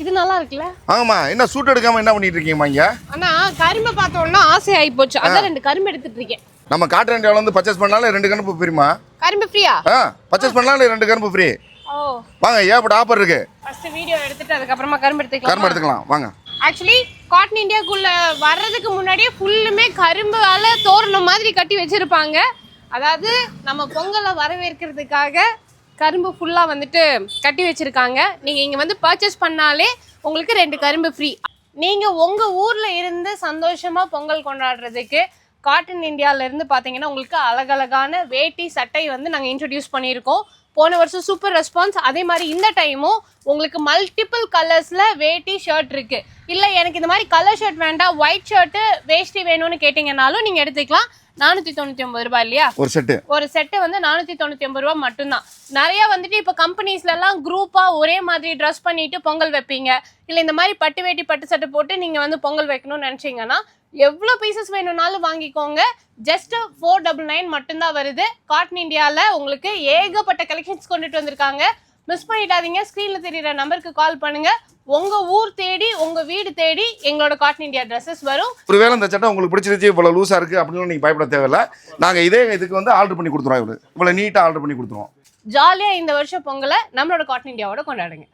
இது நல்லா இருக்குல்ல? ஆமா, என்ன சூட் எடுக்காம என்ன பண்ணிட்டு இருக்கீங்க இங்க? அண்ணா கரும்பு பார்த்த உடனே ஆசை ஆகி போச்சு. அதான் 2 கரும்பு எடுத்துட்டு இருக்கேன். நம்ம காட்டன் இந்தியாவுல வந்து பர்ச்சேஸ் பண்ணாலும் 2 கரும்பு ஃப்ரீமா? கரும்பு ஃப்ரீயா? பர்ச்சேஸ் பண்ணாலும் 2 கரும்பு ஃப்ரீ. ஓ வாங்க, ஏப்பட ஆஃபர் இருக்கு. ஃபர்ஸ்ட் வீடியோ எடுத்துட்டு அதுக்கு அப்புறமா கரும்பு எடுத்துக்கலாம். வாங்க. ஆக்சுவலி காட்டன் இந்தியாக்குள்ள வர்றதுக்கு முன்னாடியே ஃபுல்லுமே கரும்பால தோரணம் மாதிரி கட்டி வச்சிருப்பாங்க. அதாவது நம்ம பொங்கலை வரவேற்கிறதுக்காக கரும்பு ஃபுல்லாக வந்துட்டு கட்டி வச்சுருக்காங்க. நீங்கள் இங்கே வந்து பர்ச்சேஸ் பண்ணாலே உங்களுக்கு 2 கரும்பு ஃப்ரீ. நீங்கள் உங்கள் ஊரில் இருந்து சந்தோஷமாக பொங்கல் கொண்டாடுறதுக்கு காட்டன் இந்தியாவிலேருந்து பார்த்தீங்கன்னா உங்களுக்கு அழகழகான வேட்டி சட்டை வந்து நாங்கள் இன்ட்ரடியூஸ் பண்ணியிருக்கோம். போன வருஷம் சூப்பர் ரெஸ்பான்ஸ். அதே மாதிரி இந்த டைமும் உங்களுக்கு மல்டிபிள் கலர்ஸில் வேட்டி ஷர்ட் இருக்குது. இல்லை எனக்கு இந்த மாதிரி கலர் ஷர்ட் வேண்டாம், ஒயிட் ஷர்ட்டு வேஷ்டி வேணும்னு கேட்டிங்கனாலும் நீங்கள் எடுத்துக்கலாம். 499 ரூபாய் இல்லையா ஒரு செட்டு வந்து 499 ரூபாய் மட்டும்தான். நிறைய வந்துட்டு இப்போ கம்பெனிஸ்லாம் குரூப்பாக ஒரே மாதிரி ட்ரெஸ் பண்ணிட்டு பொங்கல் வைப்பீங்க. இல்லை இந்த மாதிரி பட்டு வேட்டி பட்டு சட்டை போட்டு நீங்கள் வந்து பொங்கல் வைக்கணும்னு நினச்சிங்கன்னா எவ்வளோ பீசஸ் வேணும்னாலும் வாங்கிக்கோங்க. ஜஸ்ட் 499 மட்டும்தான் வருது. காட்டன் இந்தியாவில் உங்களுக்கு ஏகப்பட்ட கலெக்ஷன்ஸ் கொண்டுட்டு வந்திருக்காங்க. மிஸ் பண்ணிடாதீங்க. ஸ்க்ரீனில் தெரியுற நம்பருக்கு கால் பண்ணுங்க. உங்க ஊர் தேடி உங்க வீடு தேடி எங்களோட காட்டன் இந்தியா ட்ரெஸ்ஸஸ் வரும். ஒருவேளை இந்த சட்டை உங்களுக்கு பிடிச்சிருச்சு, இவ்வளோ லூஸாக இருக்குது அப்படின்னு நீங்கள் பயப்பட தேவையில்லை. நாங்கள் இதே இதுக்கு வந்து ஆர்டர் பண்ணி கொடுத்துருவோம். இவ்வளோ நீட்டாக ஆர்டர் பண்ணி கொடுத்துருவோம். ஜாலியாக இந்த வருஷம் பொங்கலை நம்மளோட காட்டன் இந்தியாவோட கொண்டாடுங்க.